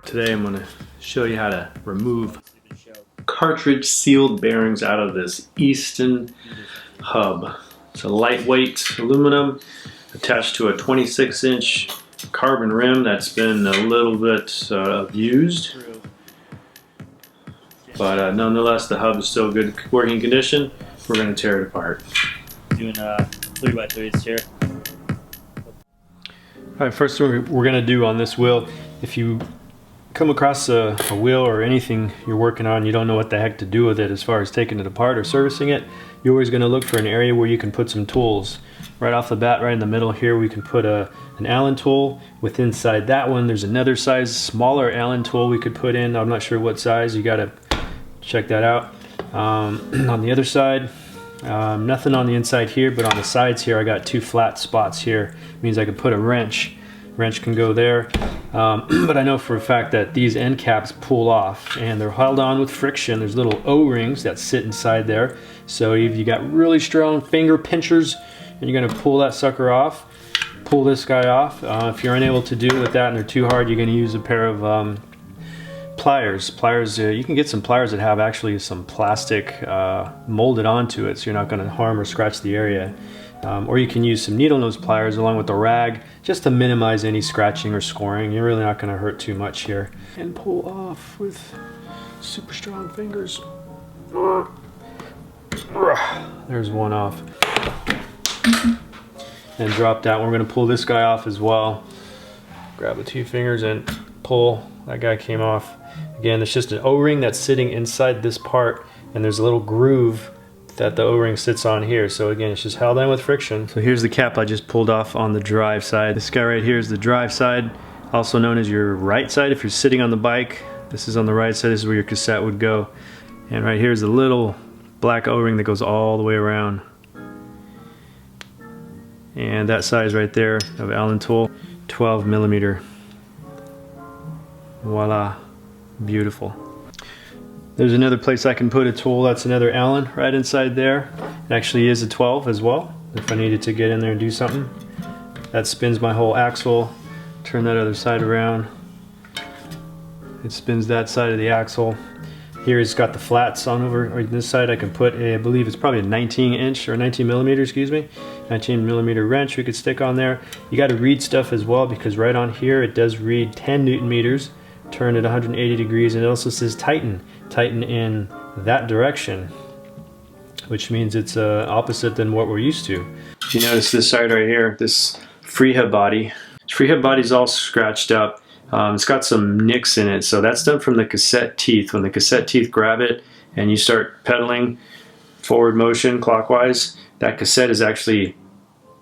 Today I'm going to show you how to remove cartridge sealed bearings out of this Easton hub. It's a lightweight aluminum attached to a 26-inch carbon rim that's been a little bit abused. But nonetheless, the hub is still good working condition. We're going to tear it apart. Doing 3x3s here. Alright, first thing we're going to do on this wheel, if you come across a wheel or anything you're working on, you don't know what the heck to do with it as far as taking it apart or servicing it, you're always going to look for an area where you can put some tools. Right off the bat, right in the middle here, we can put an Allen tool. With inside that one, there's another size smaller Allen tool we could put in. I'm not sure what size, you got to check that out. On the other side, nothing on the inside here, but on the sides here I got two flat spots here. It means I could put a wrench. Wrench can go there, but I know for a fact that these end caps pull off and they're held on with friction. There's little O-rings that sit inside there, so if you got really strong finger pinchers and you're going to pull that sucker off, pull this guy off. If you're unable to do it with that and they're too hard, you're going to use a pair of pliers. You can get some pliers that have actually some plastic molded onto it, so you're not going to harm or scratch the area. Or you can use some needle nose pliers along with a rag just to minimize any scratching or scoring. You're really not going to hurt too much here. And pull off with super strong fingers. There's one off. And drop that. We're going to pull this guy off as well. Grab with two fingers and pull. That guy came off. Again, it's just an O-ring that's sitting inside this part, and there's a little groove that the O-ring sits on here. So again, it's just held in with friction. So here's the cap I just pulled off on the drive side. This guy right here is the drive side, also known as your right side. If you're sitting on the bike, this is on the right side. This is where your cassette would go. And right here is the little black O-ring that goes all the way around. And that size right there of Allen tool, 12 millimeter. Voila, beautiful. There's another place I can put a tool. That's another Allen right inside there. It actually is a 12 as well, if I needed to get in there and do something. That spins my whole axle. Turn that other side around. It spins that side of the axle. Here it's got the flats on over this side. I can put I believe it's probably a 19-inch or 19 millimeter, excuse me, 19 millimeter wrench we could stick on there. You got to read stuff as well, because right on here it does read 10 Newton meters. Turn it 180 degrees, and it also says tighten in that direction, which means it's opposite than what we're used to. You notice this side right here, this freehub body. This freehub body's all scratched up. It's got some nicks in it, so that's done from the cassette teeth. When the cassette teeth grab it and you start pedaling forward motion clockwise, that cassette is actually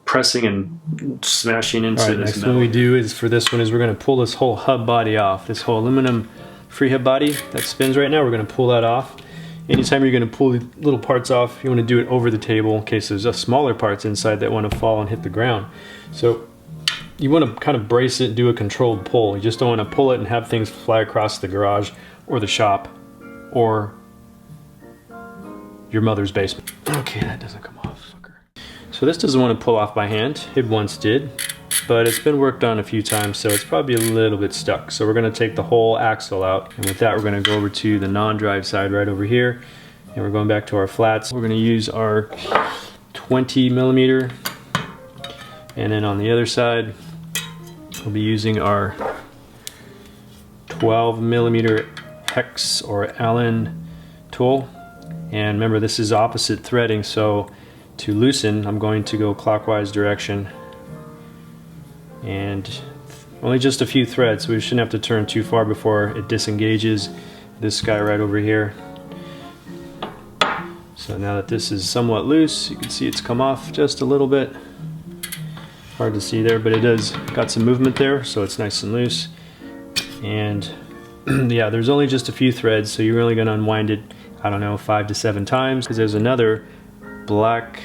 pressing and smashing into this metal. Next thing we do is for this one is we're going to pull this whole hub body off. This whole aluminum freehub body that spins right now, we're going to pull that off. Anytime you're going to pull little parts off, you want to do it over the table in case there's smaller parts inside that want to fall and hit the ground. So you want to kind of brace it and do a controlled pull. You just don't want to pull it and have things fly across the garage or the shop or your mother's basement. Okay, that doesn't come off. So this doesn't want to pull off by hand. It once did, but it's been worked on a few times, so it's probably a little bit stuck. So we're going to take the whole axle out, and with that we're going to go over to the non-drive side right over here, and we're going back to our flats. We're going to use our 20 millimeter, and then on the other side we'll be using our 12 millimeter hex or Allen tool. And remember, this is opposite threading, so to loosen, I'm going to go clockwise direction, and only just a few threads, so we shouldn't have to turn too far before it disengages this guy right over here. So now that this is somewhat loose, you can see it's come off just a little bit. Hard to see there, but it does got some movement there, so it's nice and loose. And yeah, there's only just a few threads, so you're only going to unwind it, I don't know, 5 to 7 times, because there's another black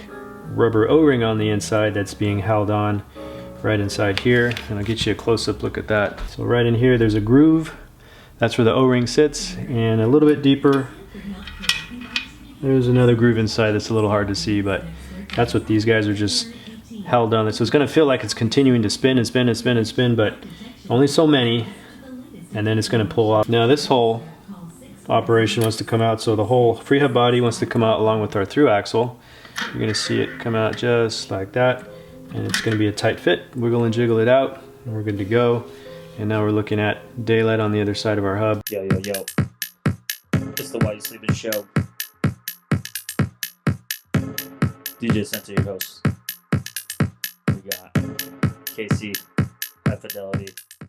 rubber O-ring on the inside that's being held on right inside here, and I'll get you a close-up look at that. So right in here there's a groove. That's where the O-ring sits, and a little bit deeper there's another groove inside that's a little hard to see, but that's what these guys are just held on. So it's going to feel like it's continuing to spin and spin and spin and spin, but only so many. and then it's going to pull off. Now this whole operation wants to come out, so the whole freehub body wants to come out along with our through axle. You're going to see it come out just like that, and it's going to be a tight fit. Wiggle and jiggle it out, and we're good to go. And now we're looking at daylight on the other side of our hub. Yo, yo, yo. It's the Why You Sleeping Show. DJ Center, your host. We got KC, High Fidelity.